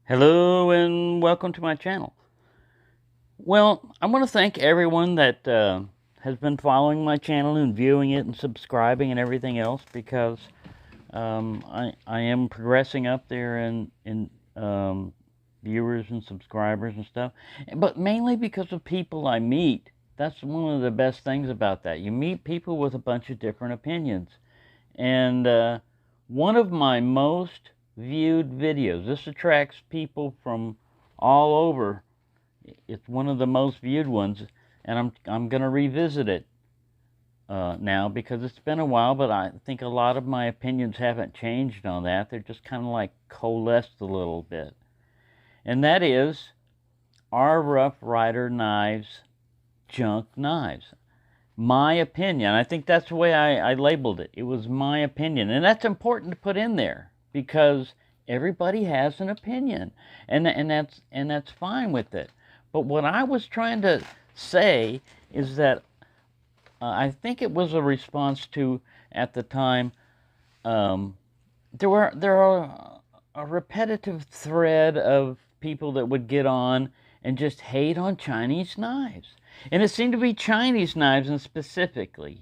Hello and welcome to my channel. Well, I want to thank everyone that has been following my channel and viewing it and subscribing and everything else because I am progressing up there in viewers and subscribers and stuff, but mainly because of people I meet. That's one of the best things about that. You meet people with a bunch of different opinions. And one of my most viewed videos, this attracts people from all over. It's one of the most viewed ones, and I'm going to revisit it now because it's been a while, but I think a lot of my opinions haven't changed on that. They're just kind of like coalesced a little bit. And that is, are Rough Ryder knives junk knives? My opinion. I think that's the way I labeled it. It was my opinion. And that's important to put in there because everybody has an opinion. And that's fine with it. But what I was trying to say is that I think it was a response to, at the time, there are a repetitive thread of people that would get on and just hate on Chinese knives. And it seemed to be Chinese knives and specifically,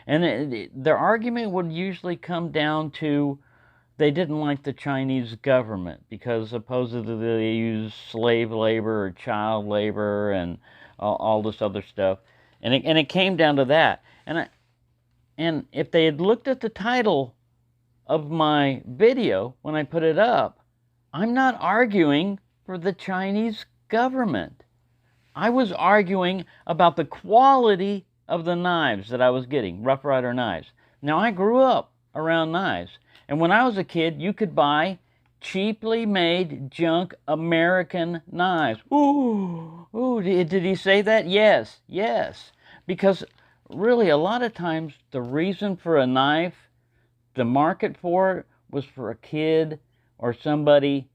And their argument would usually come down to they didn't like the Chinese government because supposedly they use slave labor or child labor and all this other stuff. And it came down to that. And if they had looked at the title of my video when I put it up, I'm not arguing for the Chinese government. I was arguing about the quality of the knives that I was getting, Rough Ryder knives. Now, I grew up around knives, and when I was a kid, you could buy cheaply made junk American knives. Ooh, did he say that? Yes, yes. Because really, a lot of times, the reason for a knife, the market for it, was for a kid or somebody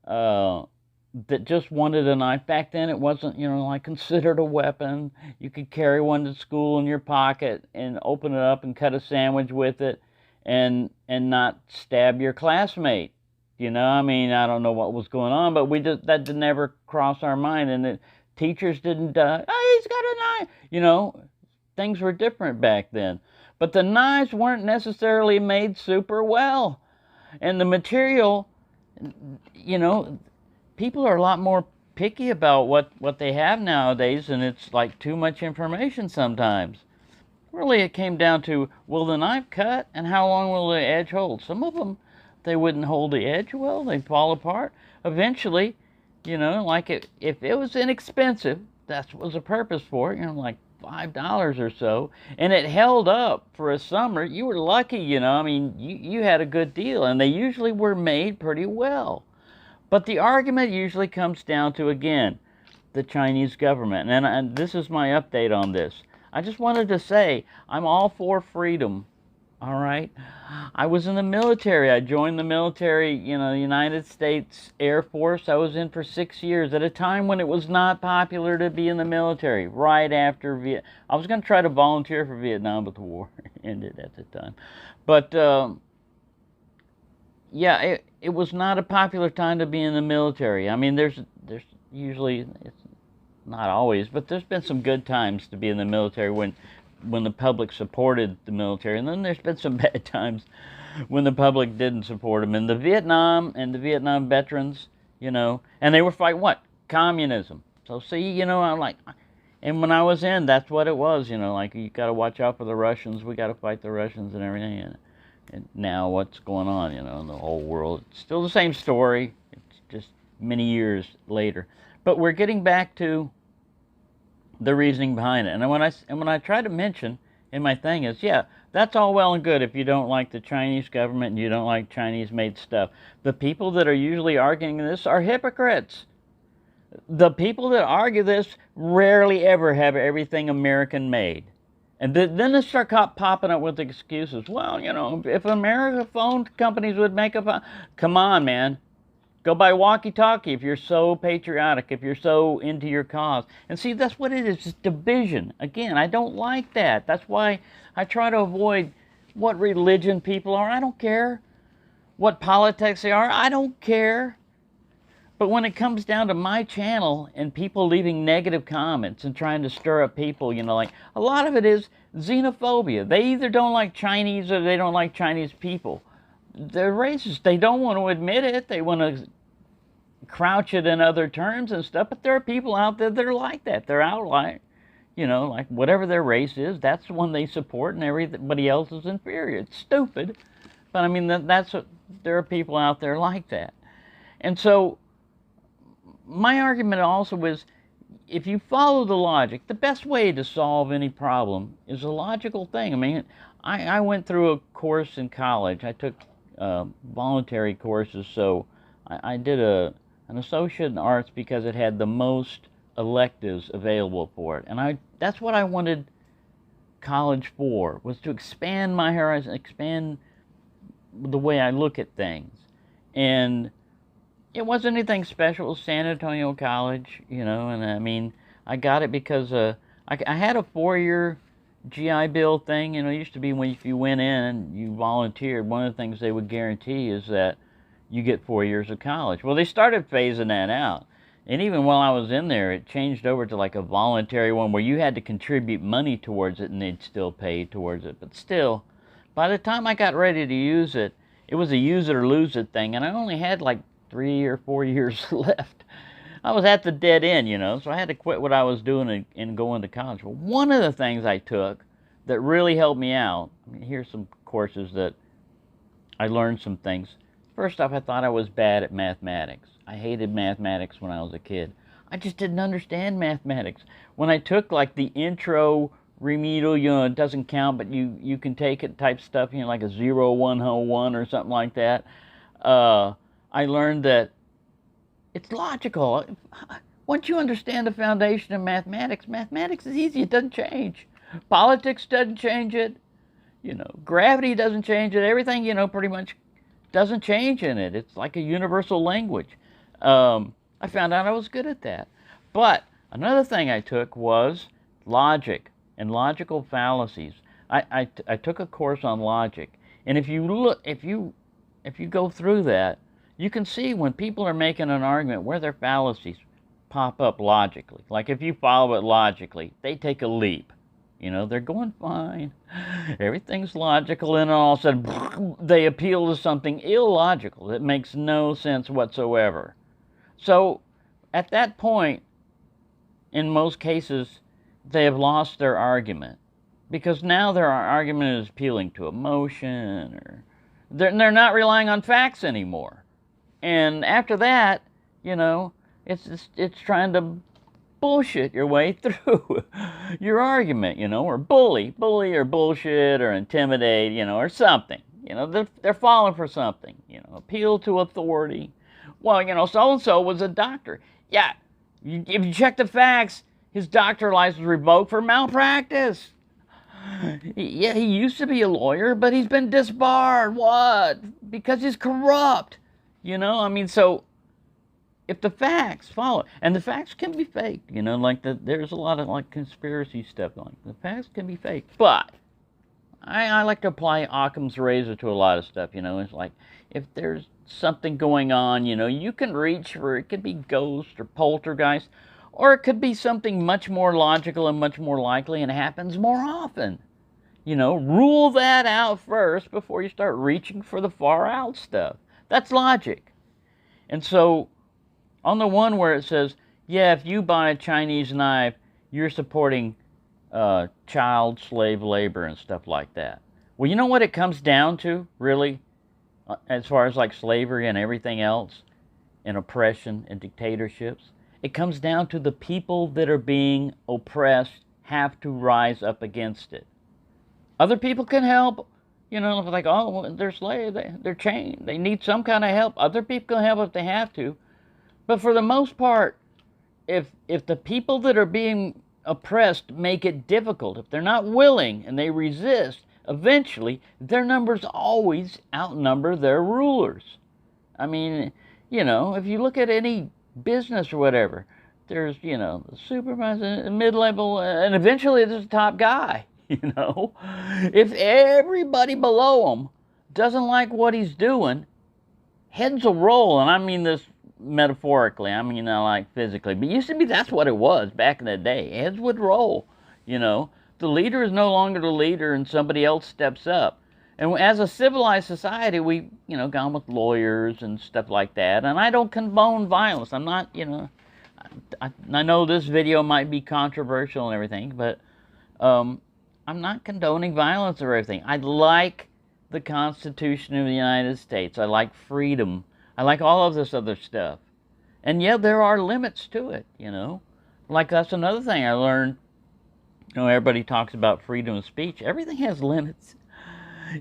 that just wanted a knife. Back then it wasn't, like considered a weapon. You could carry one to school in your pocket and open it up and cut a sandwich with it and not stab your classmate. I mean, I don't know what was going on, but that did never cross our mind. And the teachers didn't, oh, he's got a knife. Things were different back then. But the knives weren't necessarily made super well. And the material, people are a lot more picky about what they have nowadays, and it's like too much information sometimes. Really, it came down to, will the knife cut, and how long will the edge hold? Some of them, they wouldn't hold the edge well. They'd fall apart. Eventually, like if it was inexpensive, that was the purpose for it, like $5 or so, and it held up for a summer, you were lucky, I mean, you had a good deal, and they usually were made pretty well. But the argument usually comes down to, again, the Chinese government. And this is my update on this. I just wanted to say I'm all for freedom, all right? I was in the military. I joined the military, the United States Air Force. I was in for 6 years at a time when it was not popular to be in the military, right after Vietnam. I was going to try to volunteer for Vietnam, but the war ended at the time. But yeah, it was not a popular time to be in the military. I mean, there's usually, it's not always, but there's been some good times to be in the military when the public supported the military, and then there's been some bad times when the public didn't support them. And the Vietnam veterans, and they were fighting what? Communism. So see, I'm like, and when I was in, that's what it was, like you got to watch out for the Russians. We got to fight the Russians and everything. And now what's going on, in the whole world? It's still the same story. It's just many years later. But we're getting back to the reasoning behind it. And when I try to mention in my thing is, yeah, that's all well and good if you don't like the Chinese government and you don't like Chinese-made stuff. The people that are usually arguing this are hypocrites. The people that argue this rarely ever have everything American-made. And then they start popping up with excuses. Well, if American phone companies would make a phone, come on, man. Go buy walkie-talkie if you're so patriotic, if you're so into your cause. And see, that's what it is. It's division. Again, I don't like that. That's why I try to avoid what religion people are. I don't care. What politics they are. I don't care. But when it comes down to my channel and people leaving negative comments and trying to stir up people, like a lot of it is xenophobia. They either don't like Chinese or they don't like Chinese people. They're racist. They don't want to admit it. They want to crouch it in other terms and stuff. But there are people out there that are like that. They're outliers. Like whatever their race is, that's the one they support, and everybody else is inferior. It's stupid. But I mean, there are people out there like that. And so my argument also is, if you follow the logic, the best way to solve any problem is a logical thing. I mean, I went through a course in college. I took voluntary courses, so I did an associate in arts because it had the most electives available for it. And that's what I wanted college for, was to expand my horizon, expand the way I look at things. And it wasn't anything special. It was San Antonio College, and I mean, I got it because I had a 4-year GI Bill thing. It used to be if you went in and you volunteered, one of the things they would guarantee is that you get 4 years of college. Well, they started phasing that out. And even while I was in there, it changed over to like a voluntary one where you had to contribute money towards it and they'd still pay towards it. But still, by the time I got ready to use it, it was a use it or lose it thing. And I only had like 3 or 4 years left. I was at the dead end, so I had to quit what I was doing and go into college. Well, one of the things I took that really helped me out, here's some courses that I learned some things. First off, I thought I was bad at mathematics. I hated mathematics when I was a kid. I just didn't understand mathematics. When I took like the intro remedial, it doesn't count, but you can take it type stuff, like a 0101 or something like that. I learned that it's logical. Once you understand the foundation of mathematics, mathematics is easy. It doesn't change. Politics doesn't change it. Gravity doesn't change it. Everything, pretty much doesn't change in it. It's like a universal language. I found out I was good at that. But another thing I took was logic and logical fallacies. I took a course on logic, and if you go through that, you can see when people are making an argument where their fallacies pop up logically. Like if you follow it logically, they take a leap. They're going fine. Everything's logical, and all of a sudden, they appeal to something illogical that makes no sense whatsoever. So, at that point, in most cases, they have lost their argument. Because now their argument is appealing to emotion, or they're not relying on facts anymore. And after that, it's trying to bullshit your way through your argument, or bully or bullshit or intimidate, or something. They're falling for something, appeal to authority. Well, so-and-so was a doctor. Yeah, if you check the facts, his doctor license was revoked for malpractice. Yeah, he used to be a lawyer, but he's been disbarred. What? Because he's corrupt. So if the facts follow, and the facts can be faked, there's a lot of like conspiracy stuff on. The facts can be faked, but I like to apply Occam's razor to a lot of stuff. It's like if there's something going on, you can reach for it. Could be ghost or poltergeist, or it could be something much more logical and much more likely, and happens more often. Rule that out first before you start reaching for the far out stuff. That's logic. And so, on the one where it says, yeah, if you buy a Chinese knife, you're supporting child slave labor and stuff like that. Well, you know what it comes down to, really, as far as like slavery and everything else, and oppression and dictatorships? It comes down to the people that are being oppressed have to rise up against it. Other people can help. Like, oh, they're slaves, they're chained, they need some kind of help. Other people can help if they have to. But for the most part, if the people that are being oppressed make it difficult, if they're not willing and they resist, eventually their numbers always outnumber their rulers. I mean, if you look at any business or whatever, there's, the supervisor, mid-level, and eventually there's the top guy. If everybody below him doesn't like what he's doing, heads will roll, and I mean this metaphorically. I mean, not like physically. But used to be that's what it was back in the day. Heads would roll, you know. The leader is no longer the leader and somebody else steps up. And as a civilized society, we, you know, gone with lawyers and stuff like that. And I don't condone violence. I'm not, you know, I know this video might be controversial and everything, but I'm not condoning violence or everything. I like the Constitution of the United States. I like freedom. I like all of this other stuff. And yeah, there are limits to it, you know. Like that's another thing I learned. You know, everybody talks about freedom of speech. Everything has limits.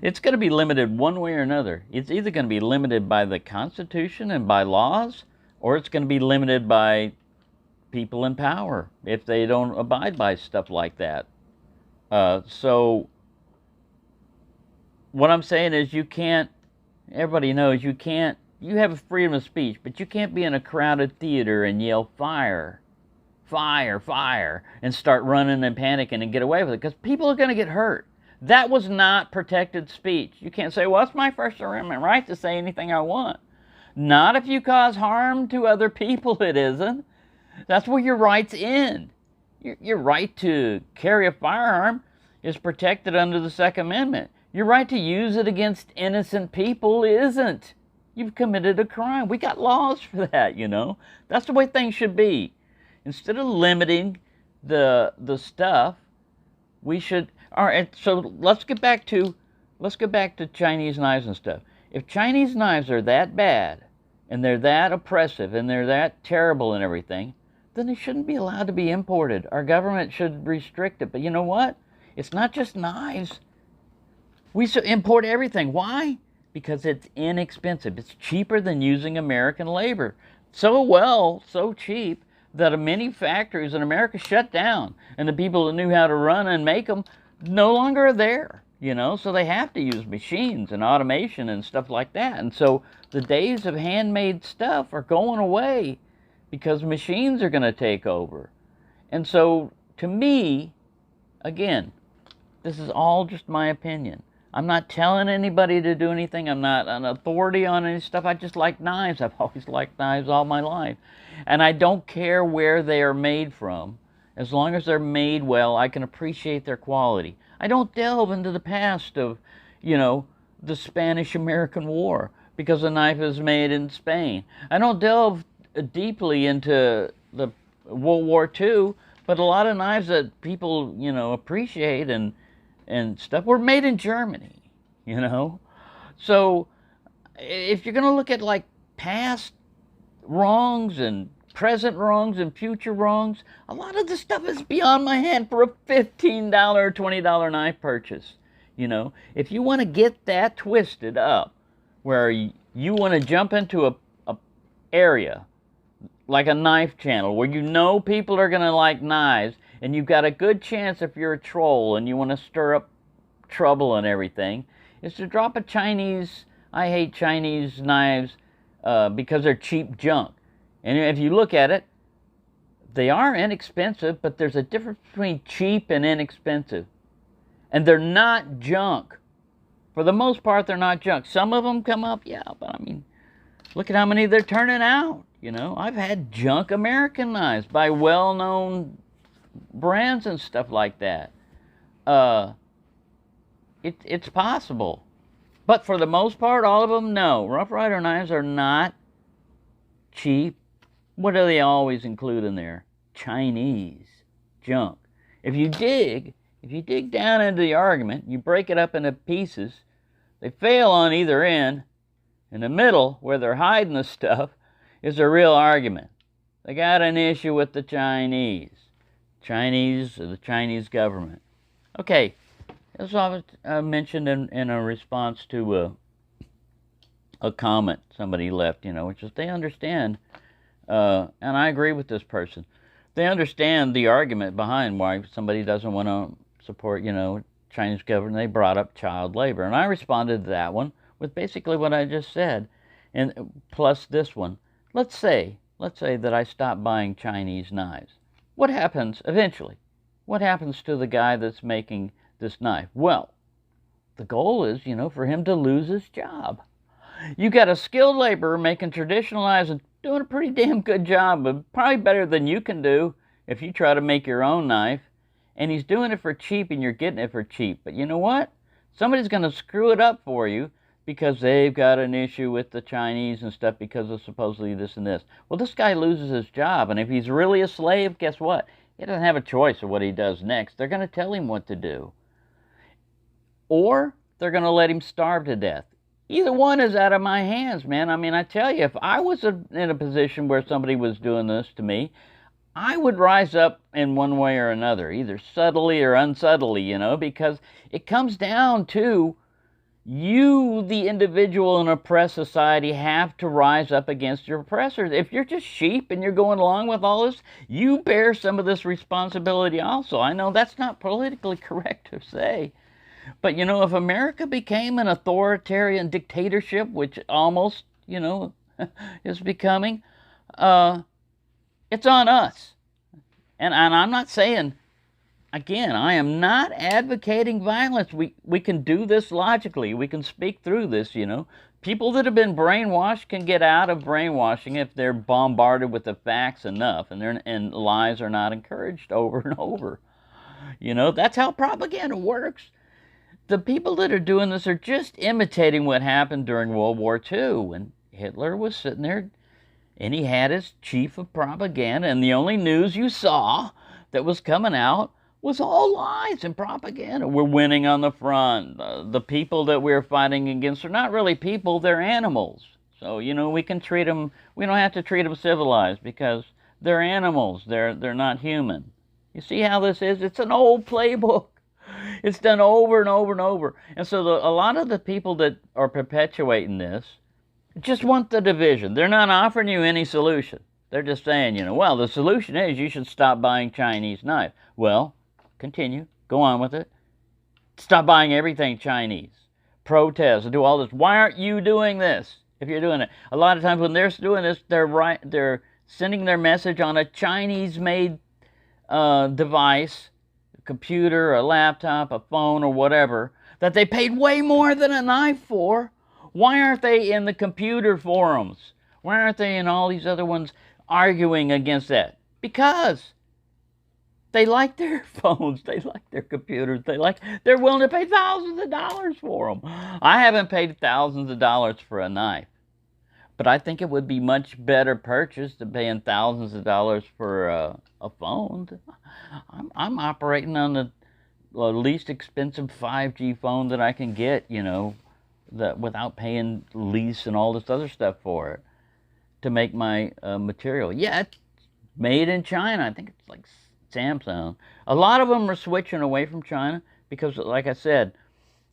It's going to be limited one way or another. It's either going to be limited by the Constitution and by laws, or it's going to be limited by people in power if they don't abide by stuff like that. So what I'm saying is you can't, everybody knows you can't, you have a freedom of speech, but you can't be in a crowded theater and yell fire, fire, fire, and start running and panicking and get away with it, because people are going to get hurt. That was not protected speech. You can't say, well, it's my First Amendment right to say anything I want. Not if you cause harm to other people, it isn't. That's where your rights end. Your right to carry a firearm is protected under the Second Amendment. Your right to use it against innocent people isn't. You've committed a crime. We got laws for that, you know. That's the way things should be. Instead of limiting the stuff, we should. All right. So let's get back to Chinese knives and stuff. If Chinese knives are that bad, and they're that oppressive, and they're that terrible and everything, then they shouldn't be allowed to be imported. Our government should restrict it. But you know what? It's not just knives. We should import everything. Why? Because it's inexpensive. It's cheaper than using American labor. So cheap that many factories in America shut down, and the people that knew how to run and make them no longer are there, you know, so they have to use machines and automation and stuff like that. And so the days of handmade stuff are going away because machines are going to take over. And so to me, again, this is all just my opinion. I'm not telling anybody to do anything. I'm not an authority on any stuff. I just like knives. I've always liked knives all my life. And I don't care where they are made from. As long as they're made well, I can appreciate their quality. I don't delve into the past of, you know, the Spanish-American War because the knife is made in Spain. I don't delve deeply into the World War II, but a lot of knives that people, you know, appreciate and stuff were made in Germany, you know. So if you're going to look at like past wrongs and present wrongs and future wrongs, a lot of the stuff is beyond my head for a $15 or $20 knife purchase. You know, if you want to get that twisted up where you want to jump into a area like a knife channel where you know people are going to like knives, and you've got a good chance if you're a troll and you want to stir up trouble and everything, is to drop a Chinese, I hate Chinese knives because they're cheap junk. And if you look at it, they are inexpensive, but there's a difference between cheap and inexpensive. And they're not junk. For the most part, they're not junk. Some of them come up, yeah, but I mean, look at how many they're turning out. You know, I've had junk American knives by well-known brands and stuff like that. It's possible. But for the most part, all of them, no. Rough Ryder knives are not cheap. What do they always include in there? Chinese junk. If you dig down into the argument, you break it up into pieces, they fail on either end. In the middle, where they're hiding the stuff, is a real argument. They got an issue with the Chinese. The Chinese government. Okay, as I mentioned in a response to a comment somebody left, you know, which is they understand, and I agree with this person, they understand the argument behind why somebody doesn't want to support, you know, Chinese government. They brought up child labor, and I responded to that one with basically what I just said, and plus this one. Let's say that I stop buying Chinese knives. What happens eventually? What happens to the guy that's making this knife? Well, the goal is, you know, for him to lose his job. You got a skilled laborer making traditional knives doing a pretty damn good job, but probably better than you can do if you try to make your own knife. And he's doing it for cheap, and you're getting it for cheap. But you know what? Somebody's going to screw it up for you because they've got an issue with the Chinese and stuff because of supposedly this and this. Well, this guy loses his job, and if he's really a slave, guess what? He doesn't have a choice of what he does next. They're going to tell him what to do. Or they're going to let him starve to death. Either one is out of my hands, man. I mean, I tell you, if I was in a position where somebody was doing this to me, I would rise up in one way or another, either subtly or unsubtly, you know, because it comes down to you, the individual in an oppressed society, have to rise up against your oppressors. If you're just sheep and you're going along with all this, you bear some of this responsibility also. I know that's not politically correct to say. But, you know, if America became an authoritarian dictatorship, which almost, you know, is becoming, it's on us. And I'm not saying, again, I am not advocating violence. We can do this logically. We can speak through this, you know. People that have been brainwashed can get out of brainwashing if they're bombarded with the facts enough, and lies are not encouraged over and over. You know, that's how propaganda works. The people that are doing this are just imitating what happened during World War II when Hitler was sitting there and he had his chief of propaganda, and the only news you saw that was coming out was all lies and propaganda. We're winning on the front. The people that we're fighting against are not really people, they're animals. So, you know, we can treat them, we don't have to treat them civilized because they're animals. They're not human. You see how this is? It's an old playbook. It's done over and over and over. And so a lot of the people that are perpetuating this just want the division. They're not offering you any solution. They're just saying, you know, well, the solution is you should stop buying Chinese knives. Well, continue. Go on with it. Stop buying everything Chinese. Protest. Do all this. Why aren't you doing this if you're doing it? A lot of times when they're doing this, they're sending their message on a Chinese-made device, a computer, a laptop, a phone, or whatever, that they paid way more than a knife for. Why aren't they in the computer forums? Why aren't they in all these other ones arguing against that? Because they like their phones, they like their computers, they're willing to pay thousands of dollars for them. I haven't paid thousands of dollars for a knife, but I think it would be much better purchase than paying thousands of dollars for a phone. I'm operating on the least expensive 5G phone that I can get, you know, without paying lease and all this other stuff for it to make my material. Yeah, it's made in China. I think it's like Samsung. A lot of them are switching away from China because, like I said,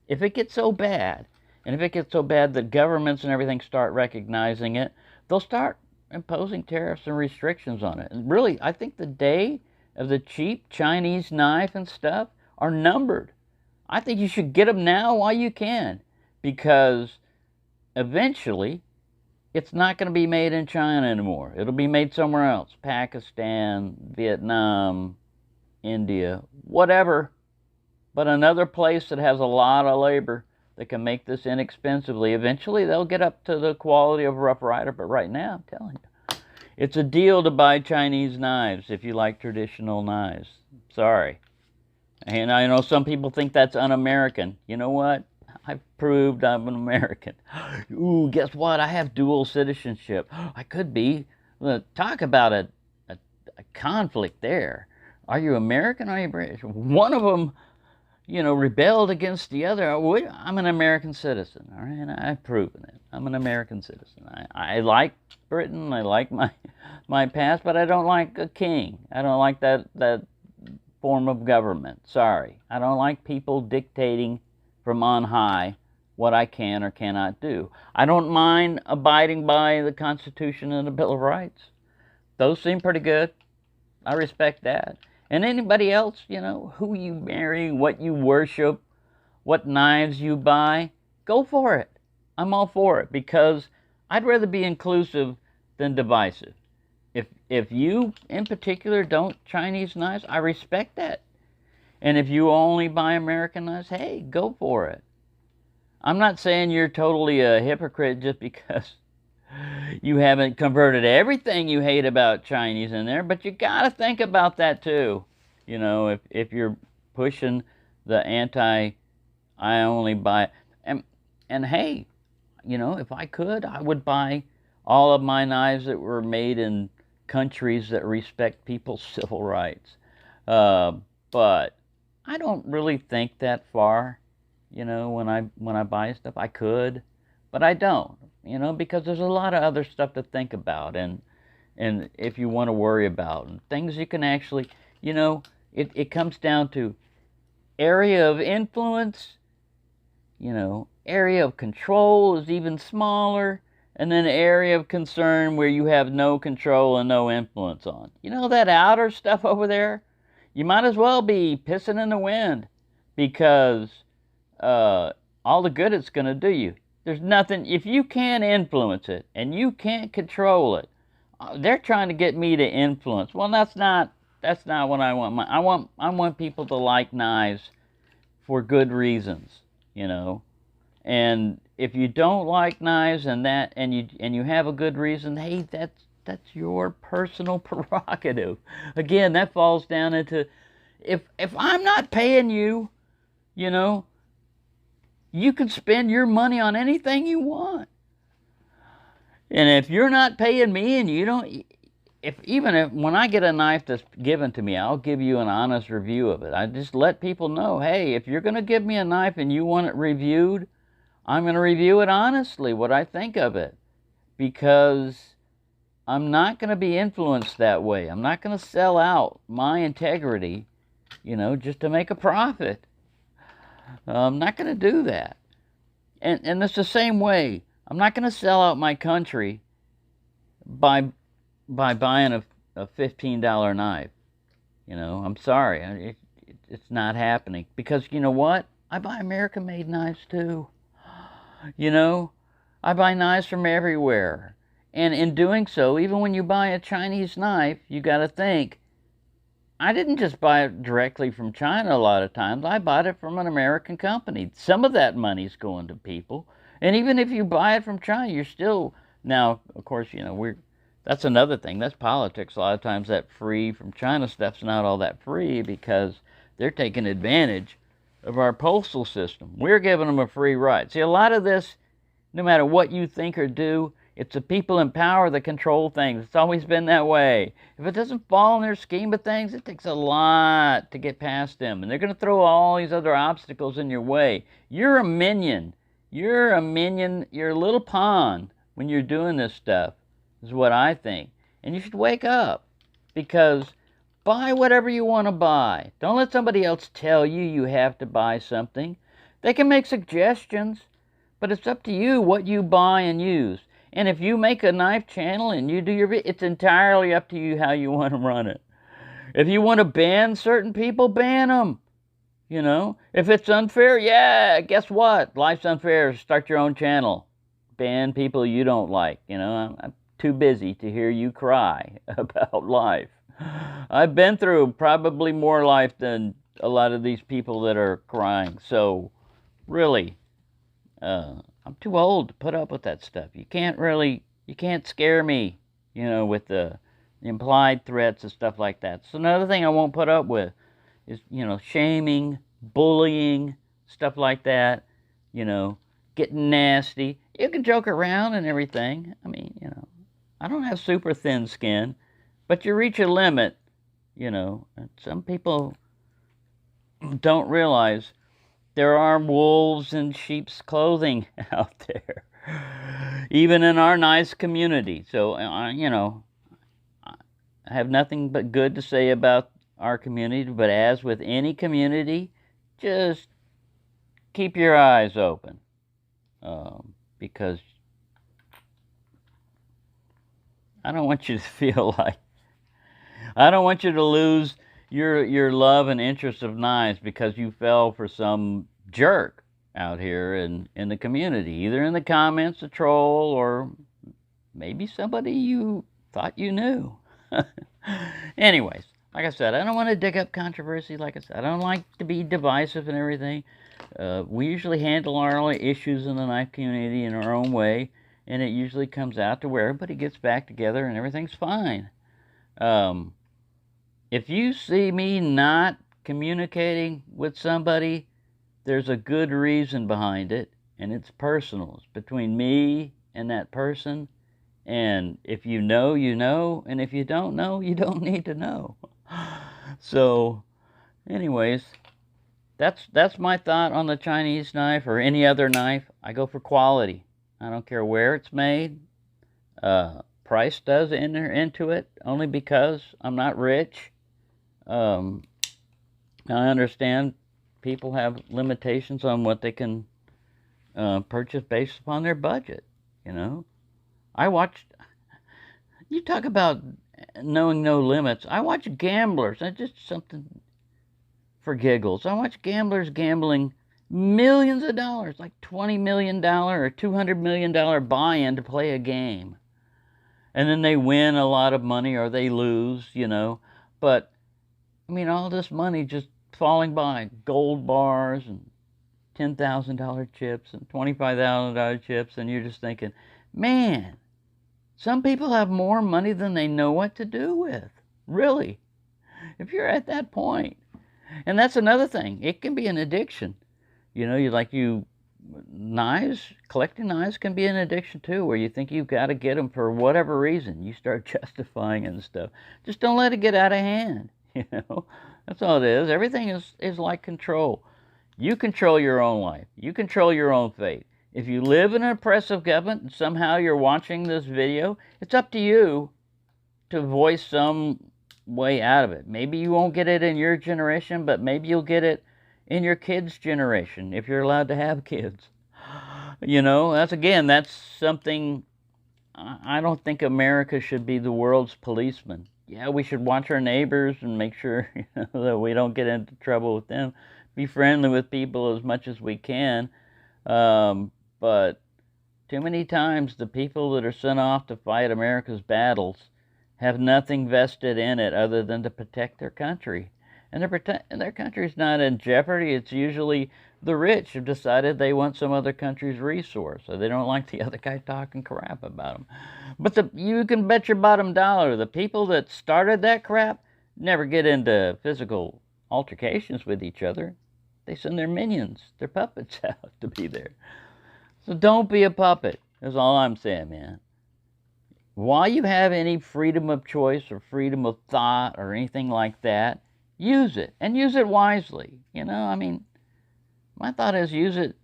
if it gets so bad, and if it gets so bad that governments and everything start recognizing it, they'll start imposing tariffs and restrictions on it. And really, I think the day of the cheap Chinese knife and stuff are numbered. I think you should get them now while you can, because eventually it's not going to be made in China anymore. It'll be made somewhere else. Pakistan, Vietnam, India, whatever. But another place that has a lot of labor that can make this inexpensively. Eventually they'll get up to the quality of Rough Ryder, but right now, I'm telling you, it's a deal to buy Chinese knives if you like traditional knives. Sorry. And I know some people think that's un-American. You know what? I've proved I'm an American. Ooh, guess what? I have dual citizenship. I could be. Talk about a conflict there. Are you American or are you British? One of them, you know, rebelled against the other. I'm an American citizen, all right? And I've proven it. I'm an American citizen. I like Britain. I like my past, but I don't like a king. I don't like that form of government. Sorry. I don't like people dictating from on high what I can or cannot do. I don't mind abiding by the Constitution and the Bill of Rights. Those seem pretty good. I respect that. And anybody else, you know, who you marry, what you worship, what knives you buy, go for it. I'm all for it because I'd rather be inclusive than divisive. If you, in particular, don't Chinese knives, I respect that. And if you only buy American knives, hey, go for it. I'm not saying you're totally a hypocrite just because You haven't converted everything you hate about Chinese in there, but you got to think about that too. You know, if you're pushing the anti, I only buy, and and hey, you know, if I could, I would buy all of my knives that were made in countries that respect people's civil rights. Uh, but I don't really think that far, you know, when I buy stuff. I could, but I don't, you know, because there's a lot of other stuff to think about, and if you want to worry about and things you can actually, you know, it comes down to area of influence, you know, area of control is even smaller, and then area of concern where you have no control and no influence on. You know, that outer stuff over there, you might as well be pissing in the wind, because uh, all the good it's going to do you. There's nothing, if you can't influence it and you can't control it, they're trying to get me to influence. Well, that's not what I want. I want people to like knives for good reasons, you know. And if you don't like knives and you have a good reason, hey, that's your personal prerogative. Again, that falls down into, if I'm not paying you, you know, you can spend your money on anything you want. And if you're not paying me and you don't, if when I get a knife that's given to me, I'll give you an honest review of it. I just let people know, hey, if you're going to give me a knife and you want it reviewed, I'm going to review it honestly, what I think of it, because I'm not going to be influenced that way. I'm not going to sell out my integrity, you know, just to make a profit. I'm not going to do that. And it's the same way. I'm not going to sell out my country by buying a $15 knife. You know, I'm sorry. It's not happening. Because you know what? I buy American-made knives too. You know, I buy knives from everywhere. And in doing so, even when you buy a Chinese knife, you got to think, I didn't just buy it directly from China a lot of times. I bought it from an American company. Some of that money's going to people. And even if you buy it from China, you're still, now, of course, you know, that's another thing. That's politics. A lot of times that free from China stuff's not all that free, because they're taking advantage of our postal system. We're giving them a free ride. See, a lot of this, no matter what you think or do, it's the people in power that control things. It's always been that way. If it doesn't fall in their scheme of things, it takes a lot to get past them. And they're going to throw all these other obstacles in your way. You're a minion. You're a minion. You're a little pawn when you're doing this stuff, is what I think. And you should wake up, because buy whatever you want to buy. Don't let somebody else tell you you have to buy something. They can make suggestions, but it's up to you what you buy and use. And if you make a knife channel and you do it's entirely up to you how you want to run it. If you want to ban certain people, ban them. You know, if it's unfair, yeah, guess what? Life's unfair. Start your own channel. Ban people you don't like. You know, I'm too busy to hear you cry about life. I've been through probably more life than a lot of these people that are crying. So, really, I'm too old to put up with that stuff. You can't scare me, you know, with the implied threats and stuff like that. So another thing I won't put up with is, you know, shaming, bullying, stuff like that, you know, getting nasty. You can joke around and everything. I mean, you know, I don't have super thin skin, but you reach a limit, you know, and some people don't realize there are wolves in sheep's clothing out there, even in our nice community. So, you know, I have nothing but good to say about our community, but as with any community, just keep your eyes open, because I don't want you to feel like, I don't want you to lose your love and interest of knives because you fell for some jerk out here in the community, either in the comments, a troll, or maybe somebody you thought you knew. Anyways, like I said, I don't want to dig up controversy. Like I said, I don't like to be divisive and everything. We usually handle our only issues in the knife community in our own way, and it usually comes out to where everybody gets back together and everything's fine. Um, if you see me not communicating with somebody, there's a good reason behind it, and it's personal. It's between me and that person. And if you know, you know, and if you don't know, you don't need to know. So, anyways, that's my thought on the Chinese knife or any other knife. I go for quality. I don't care where it's made. Price does enter into it only because I'm not rich. Um, I understand people have limitations on what they can purchase based upon their budget. You know, I watched. You talk about knowing no limits. I watch gamblers. That's just something for giggles. I watch gamblers gambling millions of dollars, like $20 million or $200 million buy-in to play a game. And then they win a lot of money or they lose, you know. But, I mean, all this money just falling by. Gold bars and $10,000 chips and $25,000 chips. And you're just thinking, man, some people have more money than they know what to do with. Really. If you're at that point. And that's another thing. It can be an addiction. You know, knives, collecting knives can be an addiction too, where you think you've got to get them for whatever reason. You start justifying and stuff. Just don't let it get out of hand. You know, that's all it is. Everything is like control. You control your own life. You control your own fate. If you live in an oppressive government and somehow you're watching this video, it's up to you to voice some way out of it. Maybe you won't get it in your generation, but maybe you'll get it in your kids' generation, if you're allowed to have kids. You know, that's something. I don't think America should be the world's policeman. Yeah, we should watch our neighbors and make sure, you know, that we don't get into trouble with them. Be friendly with people as much as we can. But too many times the people that are sent off to fight America's battles have nothing vested in it other than to protect their country. And their country's not in jeopardy. It's usually the rich have decided they want some other country's resource, so they don't like the other guy talking crap about them. But you can bet your bottom dollar the people that started that crap never get into physical altercations with each other. They send their minions, their puppets out to be there. So don't be a puppet, is all I'm saying, man. While you have any freedom of choice or freedom of thought or anything like that, use it, and use it wisely. You know, I mean, my thought is use it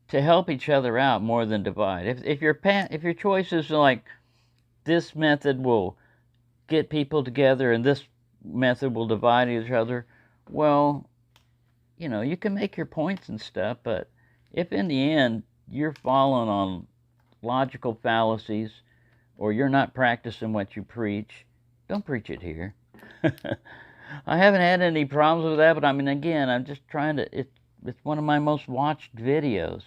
to help each other out more than divide. If your choice is like this method will get people together and this method will divide each other, well, you know, you can make your points and stuff, but if in the end you're falling on logical fallacies or you're not practicing what you preach, don't preach it here. I haven't had any problems with that, but I mean, again, I'm just trying to, it's one of my most watched videos,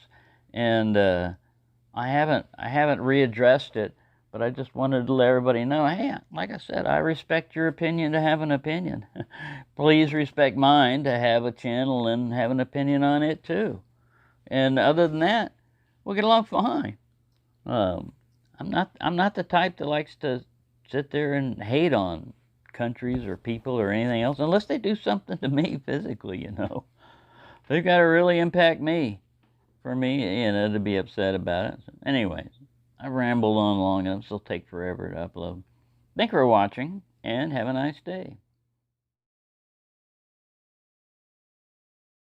and I haven't readdressed it, but I just wanted to let everybody know, hey, like I said, I respect your opinion to have an opinion. Please respect mine to have a channel and have an opinion on it too. And other than that, we'll get along fine. I'm not the type that likes to sit there and hate on countries or people or anything else, unless they do something to me physically, you know. They've got to really impact me for me, you know, to be upset about it. So anyways, I rambled on long enough, so it'll take forever to upload. Thank you for watching, and have a nice day.